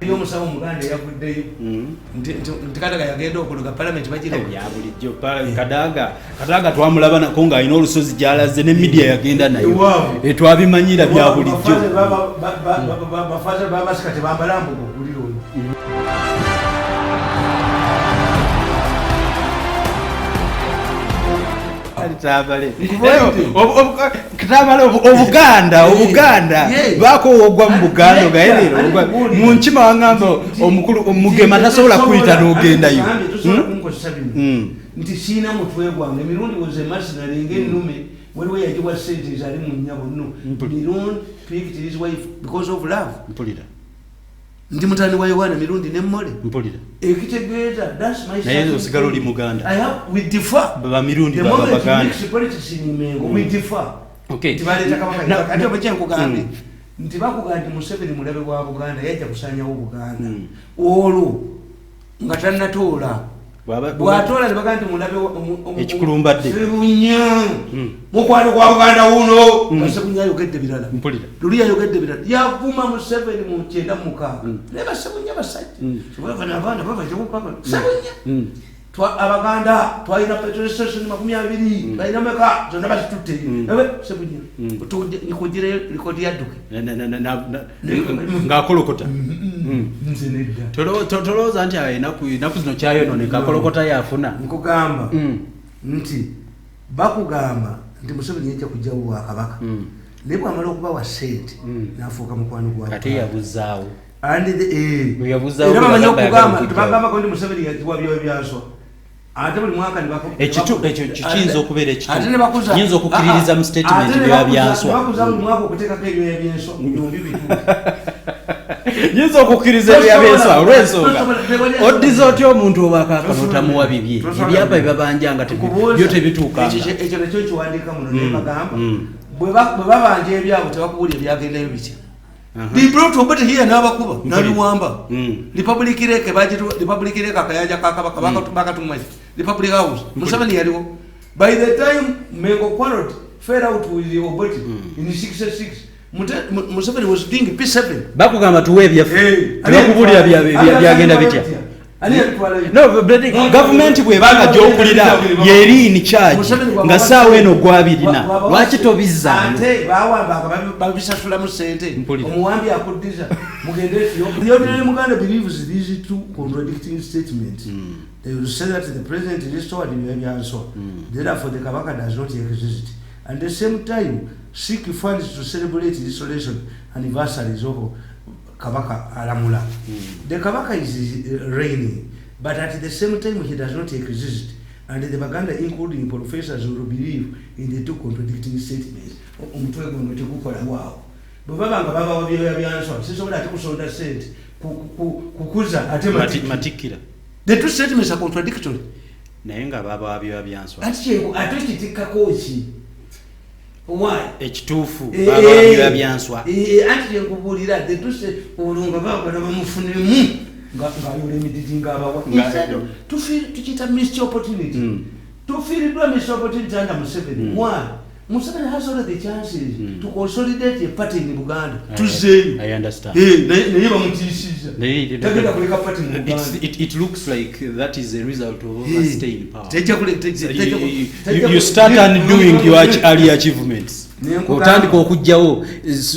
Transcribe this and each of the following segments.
Iyo musawo muganda yakuddeyo nti Kadaga yagenda okuluga parliament bagira ya bulijjo Kadaga twamulaba nako nga alina olusozi gyalaze ne media yagenda nayo twabimanyira bya bulijjo bafaza babasikate bambalambo buliro Obuganda bako ogwa mu Buganda gaerero mu nkima wangamba omukulu omugema tasobola kuyita n'ogendayo nti sina mutwe gwange mirundi woze mercenary ng'ennume waliwo yajiwa sente zali mu nnyabo nno mirundi picked his wife because of love mpulira ndi mutani wa Yohana mirundi nemmole mpulira ekitegeeza that's my naye osigala oli Muganda I have with differ baba mirundi baba Baganda politics in Mengo with differ okay tibaleta kabaka kati obaje kugambe nti bakugandi Museveni mulabe wa Buganda yajja kusanyawo Buganda olwo nga tannatoola bw'atoola ne bagandi mulabe ekikulumbadde Sebunya mukwano gwa Buganda wuno Sebunya ayogedde birala mpulira luli ayogedde birala yavuma Museveni mu 96 ne Sebunya basajja sobavana abana bavaje kupapa Sebunya Abaganda twalina petrol station 20 balina meka zonna bazitutte Sebunya nikugire likodi yadduke ng'akolokota tolowooza nti enaku zino kyayononeka akolokota yafuna nkugamba nti bakugamba nti Museveni yajja kujjawo Bwakabaka naye bw'amala okubawa ssente n'afuuka mukwano gwa kati yabuzaawo era bamanyi okugamba tebagambako ndi Museveni yajiwa byoyo byaswa ate buli mwaka ekyo kiyinza okubeera ekituufu kiyinza okukkiririza mu statement ebyoya byanswa bakuza buli mwaka okuteekako ebyoya byenswa byombi bituufu yinza okukkiriza ebyoya byenswa olw'ensonga oddiza otya omuntu obakakano tamuwa bibye ebyapa byebabanjanga byo tebituukanga ekyo nakyo kiwandiika muno naye bagamba bwe babanja ebyabo tebakuwulya ebyagendayo bitya They brought Obete here n'abakuba n'abiwamba Republic Lake Republic Lake akayanja kakabaka bakatumwa Republic House Museveni yaliwo by the time Mengo Quarrel fell out with Obete in 66 Museveni was doing P7 bakugamba tuwe byaffe tebakubulira byagenda bitya no government bwebanga gyokulira yeri in charge nga saawa eno gwabirina lwaki tobizza ate bawamba babisasula mu sente omuwambi akuddiza mugende the Muganda believes these two contradicting statements they will say that the president restored the answer therefore the Kabaka does not exist and at the same time seek funds to celebrate restoration anniversaries of Kabaka Alamula. The Kabaka is reigning, but at the same time he does not exist. And the Baganda, including professors, will believe in the two contradicting statements. Wow. The two statements are contradictory. Why? Ekituufu baba byanswa anti nkubulira de tuse olunga baba bamufunemu ngayole miditi ngabawa tukita missed opportunity tufiridwa missed opportunity under Museveni. Why? Museveni has all the chances to consolidate a party in Buganda. To say I understand. It looks like that is a result of overstaying power. You start undoing your early achievements. Otandika okujjawo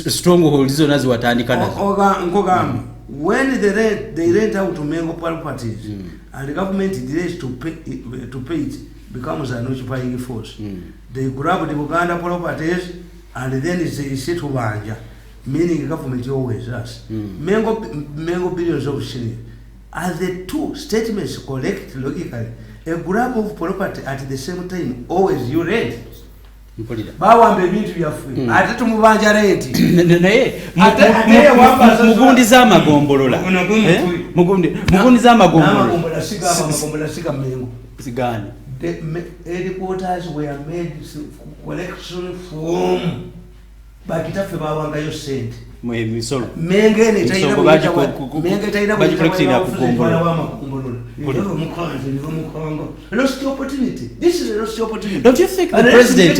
strongholds zonna ziwatandika nazo. When they rent out to Mengo properties and the government delays to pay it becomes an occupying force. They grab the Buganda properties and then they say to Banja, meaning the government always does. Mengo billions of shillings. As the two statements correct logically, a grab of property at the same time always you rent. Bawamba ebintu byaffe ate tumubanja rent naye mugundi z'amagombolola mugundi z'amagombolola siga Mengo sigani. The headquarters were made collection from bakitaffe bawangayo sente misolo mengene tayina lost opportunity. This is a lost opportunity. Don't you think the president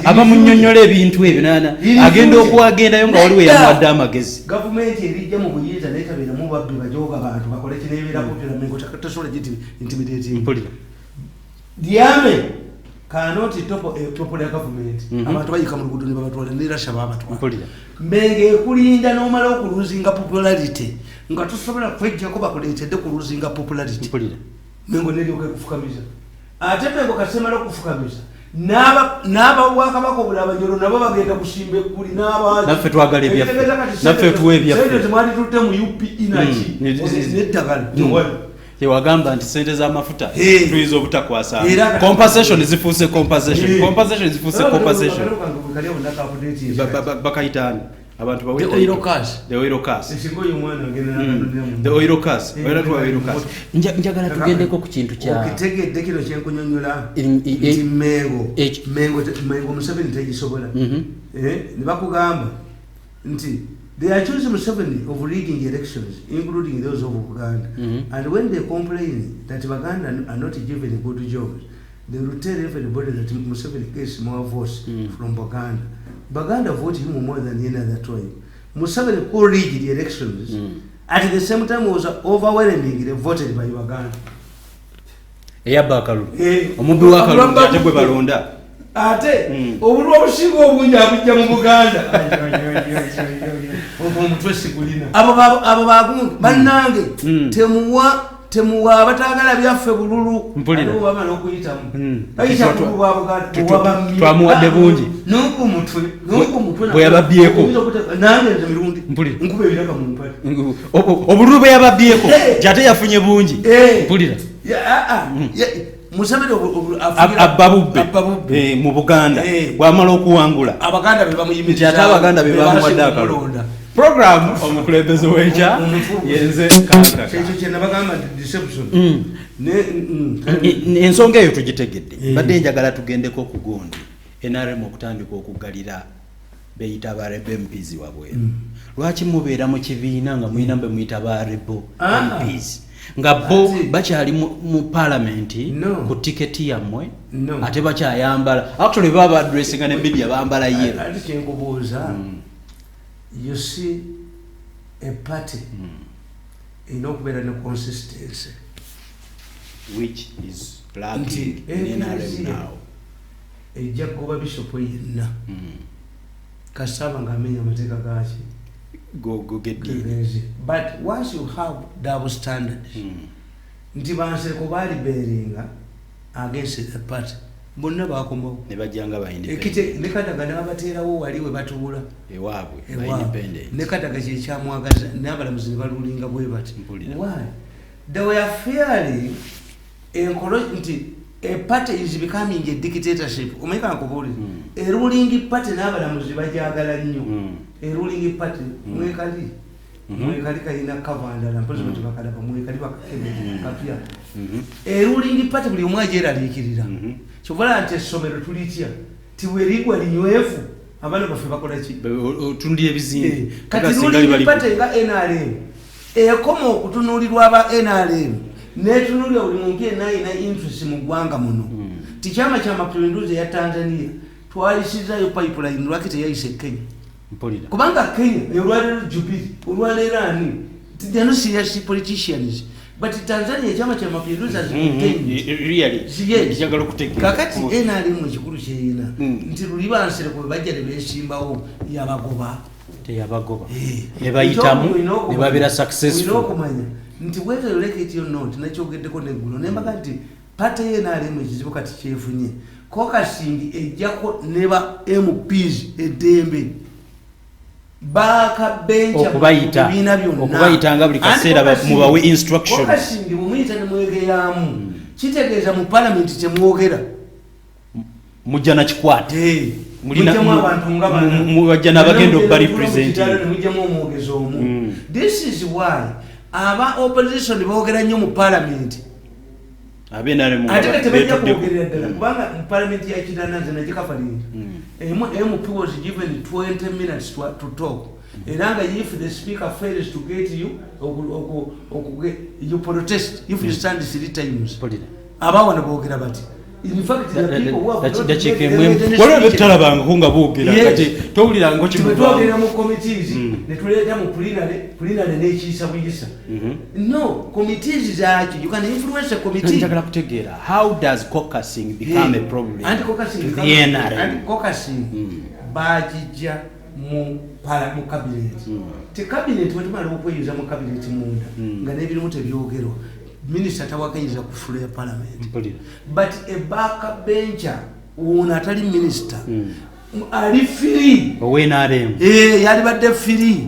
abamunyonnyola ebintu ebyo nana agenda okwagendayo nga waliwo yamuwadde amagezi government erijja mu buyiza netabera mu babbi bajoga abantu bakole kineebera popular mengo tasobola giti intimidating the army cannot top a popular government abantu bayika mu luguudo ne babatwala ne rasha babatwala mbenge ekulinda n'omala okuluzinga popularity nga tusobola kwejjako bakuleetedde kuluzinga popularity mengo neryoka kufukamiza ate mengo kasemala okufukamiza n'abawakabaka obula abanyolo nabo bagenda kusimba egguli naffe twagala ebyaffe naffe tuwa ebyaffe temwali tutte mu up inaki n'eddagala yewagamba nti sente z'amafuta tuyinza obutakwasa compensation zifuuse bakayitaani abantu the oil cars njagala tugendeko ku kintu okitegedde kino kyenkunyonyola nti mengo Museveni tegisobola ne bakugamba nti they are accusing Museveni of rigging elections, including those of Uganda. And when they complain that Uganda are not given good jobs, they will tell everybody that Museveni gets more votes from Uganda. Uganda voted him more than any other tribe. Museveni who rigged the elections, at the same time was overwhelmingly voted by Uganda. Omubbi wa Kalungi ate bwe balonda. Ate obulwa obusinga obungi abujja mu Buganda. Abo bagungi bannange temuwa abatagala byaffe bululu bamala okuyitamu bayita bululu bwa Buganda twamuwadde bungi bwe yababyeko nange nze mirundi nkuba ebiraka mu mpale obululu bwe yababyeko gyate yafunye bungi mpulira Museveni ababubbe mu Buganda bwamala okuwangula abaganda be bamuyimiriza ate abaganda be bamuwadde akalonda program omukulembeze w'enkya yenze kankaka ekyo kye nabagamba deception ensonga eyo tugitegedde badde njagala tugendeko okugundi NRM okutandika okugalira beyita ba rebel MPs wabweru lwaki mubeera mu kibiina nga mulina mbe muyita ba rebel MPs nga bo bakyali mu parliament ku tiketi yammwe ate bakyayambala actually baba addressinga ne media bambala yero ati kyenkubuuza you see a party inokubeera ne consistency which is lacking in NRM now ejja kugoba bishop yenna kasaba nga amenya amateeka gaki go get but once you have double standards nti banseko bali beeringa against the party bonna bakomawo ne bajjanga ba independent ne Kadaga n'abateerawo wali we batuula ewaabwe ba independent ne Kadaga kye kyamwagaza n'abalamuzi ne balulinga bwe bati why they were fairly nti a party is becoming a dictatorship omeka nkubuli a ruling party n'abalamuzi bajagala nnyo a ruling party mwekali kayina kavandala president bakadaba mwekali bakakebe kapya a ruling party buli omwe ajeraliikirira kyovala nti essomero tulitya tiwerigwa linywefu abaana baffe bakola ki otundira ebizimbe kati ruling party nga NRM ekoma okutunuulirwa aba NRM netunulya buli muntu yenna ayina interest mu ggwanga muno tikyama kya mapinduzi ya Tanzania twayisizayo pipeline lwaki teyayise Kenya kubanga Kenya olwaleero Jubilee olwaleero ani they are not serious politicians but Tanzania ekyama kya mapinduzi kakati NRM ekikulu kyeyina nti luli bansire ku bajja ne beesimbawo yabagoba teyabagoba ne bayitamu ne babeera successful okumanya nti whether you like it or not nakyogeddeko neggulo nembaga nti pate NRM ekizibu kati kyefunye kokasingi ejjako neba MPs eddembe bakabenja okubayitanga buli kaseera mubawe instruction kokasingi bumuyita ne mwegeyamu kitegeeza mu parliament temwogera mujja nakikwate mulimu abantu nga mujja n'abagenda okuba representing mujjamu omwogezi omu this is why aba opposition boogera nnyo mu parliament ate tebajja kwogerera ddala kubanga mu parliament ya Kirana nze nagikafalinga MP was given 20 minutes to talk era nga if the speaker fails to get you you protest if you stand 3 times abawana boogera bati in fact the people who have not wale betalabanga kunga boogera kati towulira ngo kimutwagera mu committees netuleta mu plenary n'ekiisa buyisa no committees zaki you can influence a committee. Njagala kutegeera how does caucusing become a problem and caucusing bajija mu cabinet te cabinet wetumala okweyuza mu cabinet munda nga n'ebirimu tebyogerwa minister tawakanyiriza ku floor ya parliament but a backbencher una atali minister ali free owenarem yali badde free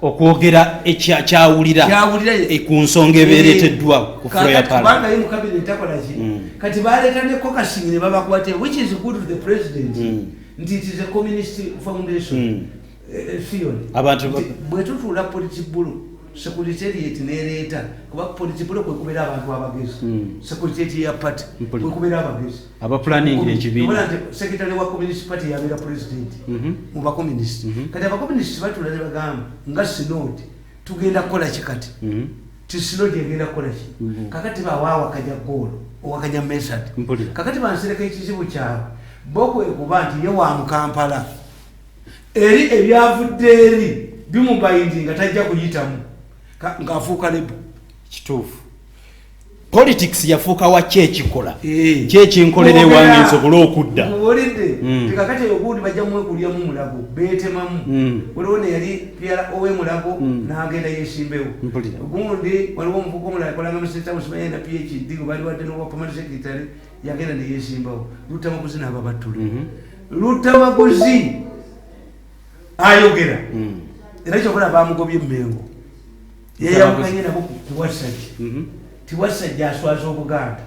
okwogera ekyawulira ku nsonga ebeereteddwa ku floor ya parliament kubanga mu cabinet takolaki kati baleeta ne caucusing ne babakwate which is good to the president nti it is a communist foundation theory abantu bwetutuula politibulu secretariat nereeta kuba politibulu kwekubeera abantu abagezi secretariat ya party kwekubeera abagezi abaplanning ekibiina secretary wa communist party yabeera president mu bakomunist kati abakomunist batula ne bagamba nga sinod tugenda kukola kikati tisinod egenda kukola ki kakati bawaawa kanya golo owakanya method kakati bansereka ekizibu kyabwe bokwekuba nti ye wa mu Kampala eri ebyavudde eri bimubayindi nga tajja kuyitamu ng'afuuka lebo kituufu politics yafuuka wa kyekikola kyekinkolera ewange nsobole okudda muwulidde tekakati ogundi bajja mwekulyamu mulago beetemamu waliwo ne yali pyala ow'emulago n'agenda yeesimbewo ogundi waliwo omuvuka omulala yakolanga musita musimanye na PhD bali wadde n'owa permanent secretary yagenda ne yeesimbawo Lutamaguzi n'ababattula Lutamaguzi ayogera era kyokola bamugobye Mmengo yeyawukanye nabo tiwasajja aswaza Obuganda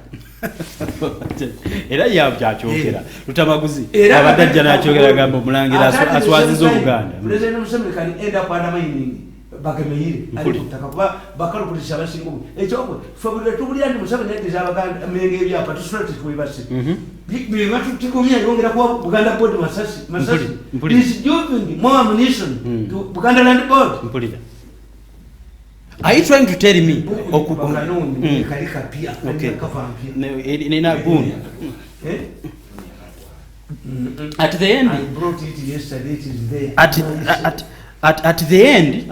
era yakyogera Lutamaguzi abadde ajja n'akyogera gamba omulangira aswaziza Obuganda President Museveni can end up undermining bagemeyire ali kutaka kuba bakalupulisha abasinga ekyokwe fabule tubulya ndi Museveni yaddiza Abaganda Mmengo ebyapa tusula tukwebase biba tutigumya yongera kuwa Buganda Board masasi is giving more ammunition to Buganda Land Board. Are you trying to tell me at the end I brought it yesterday, it is there. At the end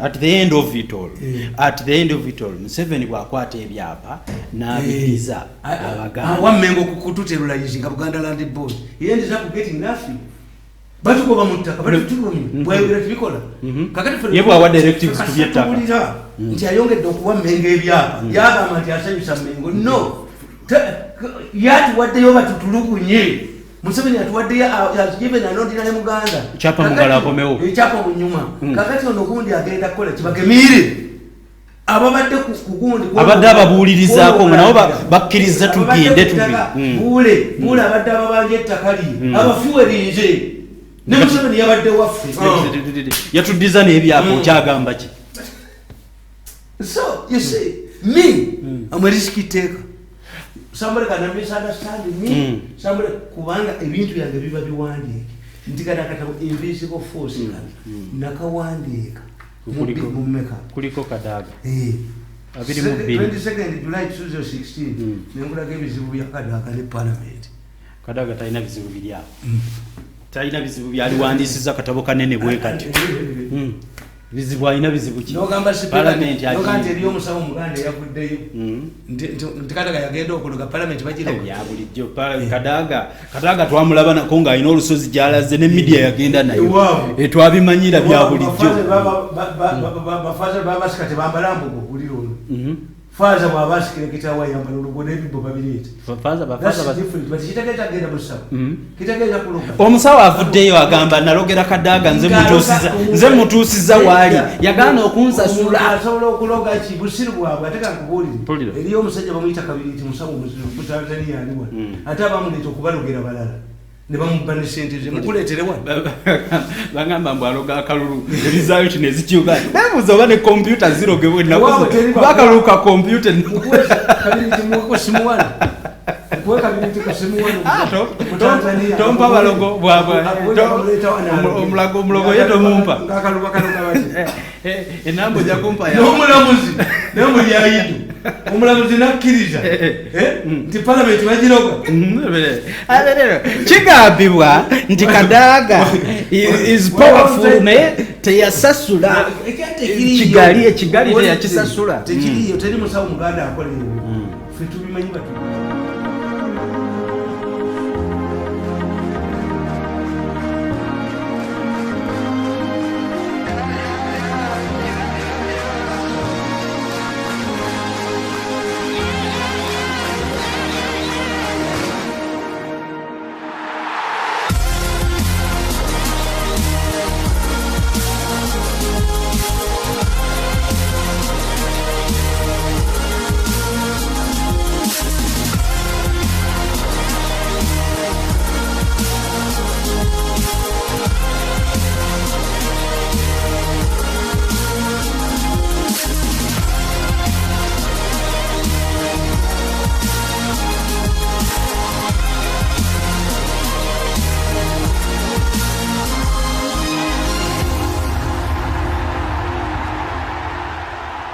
of it all Museveni bwakwata ebyapa n'abiriza Abaganda wammengo kukututerula yinga Buganda Land Board he ends up getting nothing batugoba mutaka batutulumi bwayogera tubikola kakati yebwa wa directives tubyetaka nti ayongedde okuwa Mmengo ebyapa yagamba nti asanyusa Mmengo no yatuwaddeyo batutulugunye Museveni atuwadde given anondira ne Muganda chapa mugala akomewo chapa munyuma kakati ono gundi agenda kukola kibagemire ababadde kugundi abadde ababuulirizaako nga nabo bakkiriza tugende bule abadde ababanja ettaka li abafiwerinze ne Museveni yabadde waffe yatuddiza n'ebyapa okyagamba ki so you see me I'm a risky taker. Somebody can misunderstand me. Somebody kubanga ebintu yange biba biwandiike ntikana kata invisible force nakawandiika kuliko Kadaga 22nd July 2016 nengulaga ebizibu bya Kadaga ne parliament. Kadaga talina bizibu biryawo talina bizibu byaliwandiisiza katabo kanene bwe kati bizibu alina bizibu ki nogamba parliament nogamba eriyo omusawo Muganda yavuddeyo nti Kadaga yagenda okuloga parliament bagira ya bulijjo Kadaga twamulaba nako ng'alina olusozi gy'alaze ne media yagenda nayo twabimanyira bya bulijjo bafaza babasika tebambala mbugo buliro faza bwabasikira kitawa yambala olugo n'ebibbo babireeta kitegeza busaba kitegeza kuloga omusawo avuddeyo agamba nalogera Kadaga nze mutuusiza waali yagaana okunsasula asobola okuloga ki busiru bwabwe ate kankubuulire eriyo omusajja bamuyita Kabiriti musawo mu Tanzania aliwa ate abamuleeta okubalogera balala ne bamubba ne sente ze mukuleetere wano bagamba mbu aloga akalulu result ne zikyuka bebuuza oba ne computer zirogebwe nakuba akalulu ka computer Kabiriti muko simu wano kuwe Kabiriti ko simu wano mu Tanzania tompa balogo bwabwe omulago yeto mumpa ngakaluba kaloga bati enambo ja kumpa ya n'omulamuzi n'omulyayidu omulamuzi nakkiriza nti palamenti bagiroga kigambibwa nti Kadaga is powerful naye teyasasula ekigali teyakisasula tekiriyo teri musawo muganda akola ffe tubimanyi batu